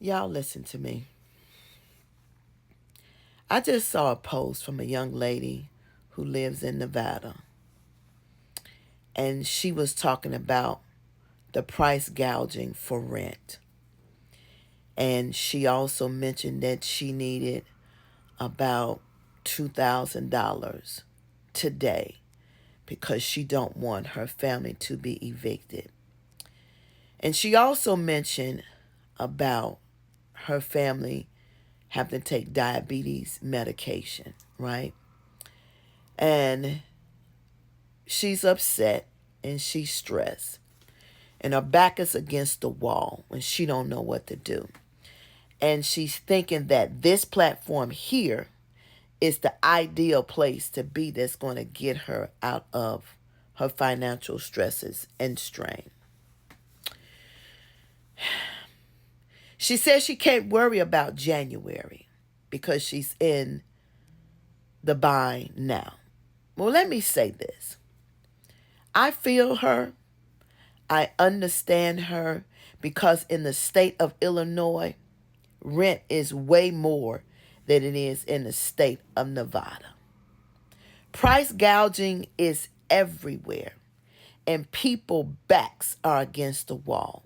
Y'all listen to me. I just saw a post from a young lady who lives in Nevada, and she was talking about the price gouging for rent. And she also mentioned that she needed about $2,000 today because she don't want her family to be evicted. And she also mentioned about her family having to take diabetes medication, right? And she's upset and she's stressed. And her back is against the wall and she don't know what to do. And she's thinking that this platform here is the ideal place to be that's going to get her out of her financial stresses and strain. She says she can't worry about January because she's in the bind now. Well, let me say this. I feel her. I understand her because in the state of Illinois, rent is way more than it is in the state of Nevada. Price gouging is everywhere, and people backs are against the wall.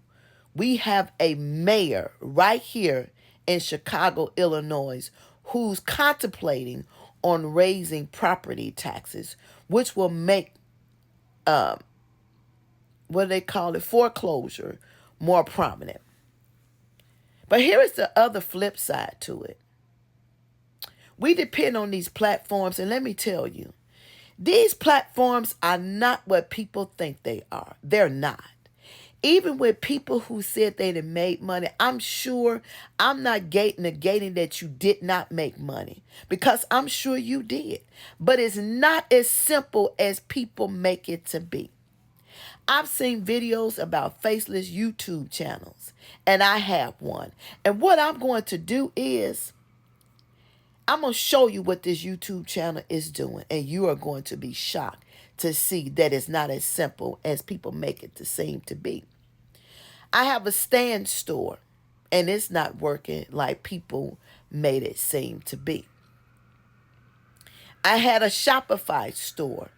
We have a mayor right here in Chicago, Illinois, who's contemplating on raising property taxes, which will make what do they call it, foreclosure, more prominent. But here is the other flip side to it. We depend on these platforms, and let me tell you, these platforms are not what people think they are. They're not. Even with people who said they'd made money, I'm sure I'm not negating that you did not make money because I'm sure you did. But it's not as simple as people make it to be. I've seen videos about faceless YouTube channels, and I have one. And what I'm going to do is I'm going to show you what this YouTube channel is doing, and you are going to be shocked to see that it's not as simple as people make it to seem to be. I have a stand store, and it's not working like people made it seem to be. I had a Shopify store,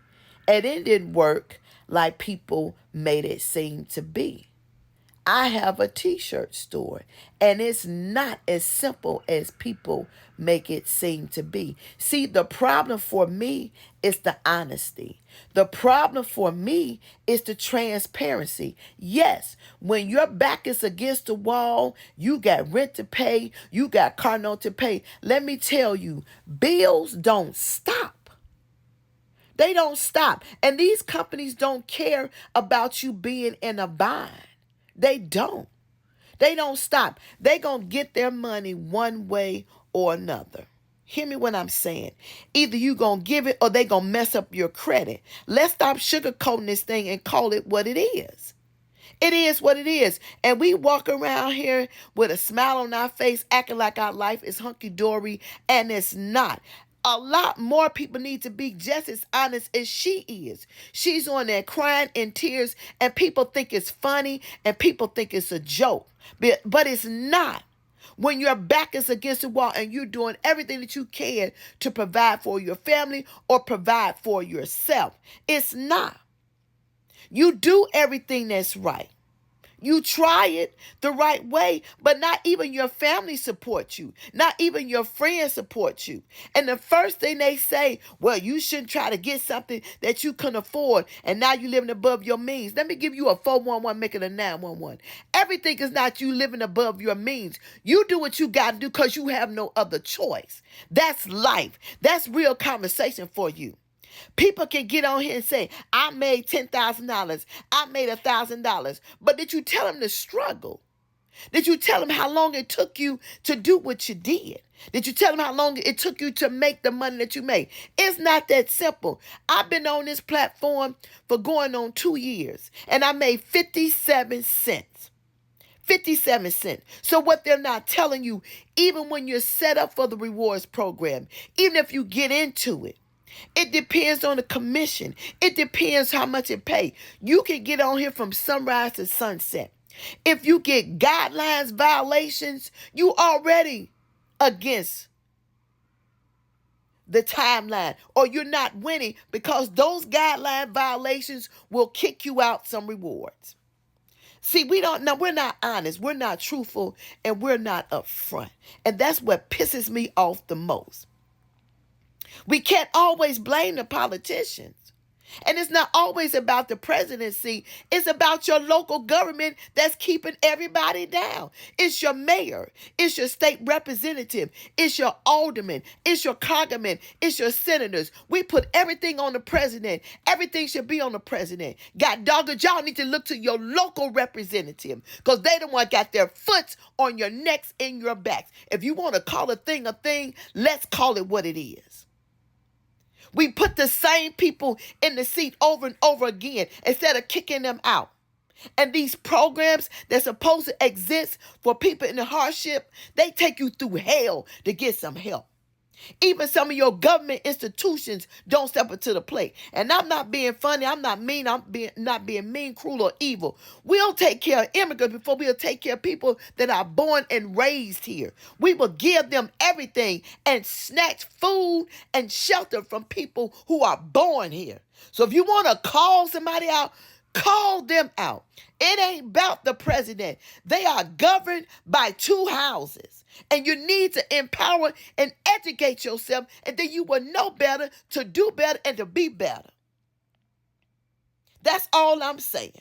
and it didn't work like people made it seem to be. I have a t-shirt store, and it's not as simple as people make it seem to be. See, the problem for me is the honesty. The problem for me is the transparency. Yes, when your back is against the wall, you got rent to pay, you got car note to pay. Let me tell you, bills don't stop. They don't stop. And these companies don't care about you being in a bind. They don't. They don't stop. They going to get their money one way or another. Hear me what I'm saying. Either you going to give it or they going to mess up your credit. Let's stop sugarcoating this thing and call it what it is. It is what it is. And we walk around here with a smile on our face acting like our life is hunky-dory, and it's not. A lot more people need to be just as honest as she is. She's on there crying in tears, and people think it's funny, and people think it's a joke. But it's not. When your back is against the wall and you're doing everything that you can to provide for your family or provide for yourself, it's not. You do everything that's right. You try it the right way, but not even your family supports you. Not even your friends support you. And the first thing they say, well, you shouldn't try to get something that you can afford, and now you're living above your means. Let me give you a 411, make it a 911. Everything is not you living above your means. You do what you got to do because you have no other choice. That's life. That's real conversation for you. People can get on here and say, I made $10,000. I made $1,000. But did you tell them the struggle? Did you tell them how long it took you to do what you did? Did you tell them how long it took you to make the money that you made? It's not that simple. I've been on this platform for going on 2 years, and I made 57 cents. 57 cents. So what they're not telling you, even when you're set up for the rewards program, even if you get into it, it depends on the commission. It depends how much it pays. You can get on here from sunrise to sunset. If you get guidelines violations, you already against the timeline, or you're not winning because those guideline violations will kick you out some rewards. See, we don't know. We're not honest. We're not truthful, and we're not upfront. And that's what pisses me off the most. We can't always blame the politicians. And it's not always about the presidency. It's about your local government that's keeping everybody down. It's your mayor. It's your state representative. It's your alderman. It's your congressman. It's your senators. We put everything on the president. Everything should be on the president. God dogged, y'all need to look to your local representative because they the one got their foot on your necks and your backs. If you want to call a thing, let's call it what it is. We put the same people in the seat over and over again instead of kicking them out. And these programs that's supposed to exist for people in the hardship, they take you through hell to get some help. Even some of your government institutions don't step up to the plate. And I'm not being funny. I'm not mean. Not being mean, cruel, or evil. We'll take care of immigrants before we'll take care of people that are born and raised here. We will give them everything and snatch food and shelter from people who are born here. So if you want to call somebody out, call them out. It ain't about the president. They are governed by two houses. And you need to empower and educate yourself. And then you will know better, to do better, and to be better. That's all I'm saying.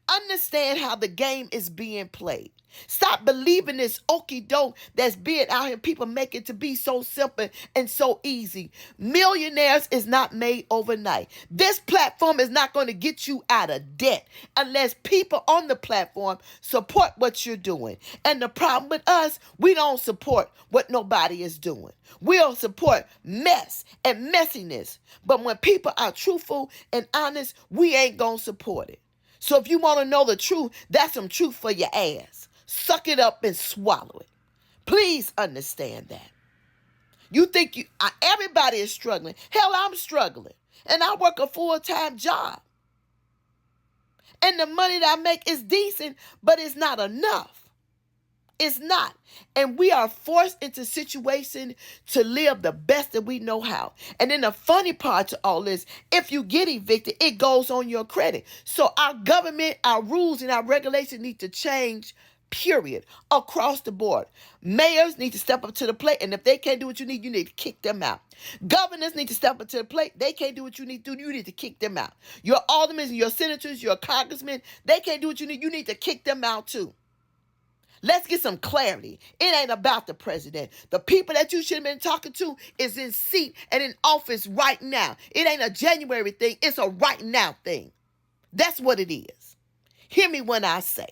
Understand how the game is being played. Stop believing this okie doke that's being out here. People make it to be so simple and so easy. Millionaires is not made overnight. This platform is not going to get you out of debt unless people on the platform support what you're doing. And the problem with us, we don't support what nobody is doing. We'll support mess and messiness. But when people are truthful and honest, we ain't going to support it. So if you want to know the truth, that's some truth for your ass. Suck it up and swallow it. Please understand that. You think everybody is struggling. Hell, I'm struggling. And I work a full-time job. And the money that I make is decent, but it's not enough. It's not. And we are forced into situation to live the best that we know how. And then the funny part to all this, if you get evicted, it goes on your credit. So our government, our rules, and our regulations need to change, period, across the board. Mayors need to step up to the plate. And if they can't do what you need to kick them out. Governors need to step up to the plate. They can't do what you need to do. You need to kick them out. Your aldermen and your senators, your congressmen, they can't do what you need. You need to kick them out too. Let's get some clarity. It ain't about the president. The people that you should have been talking to is in seat and in office right now. It ain't a January thing. It's a right now thing. That's what it is. Hear me when I say.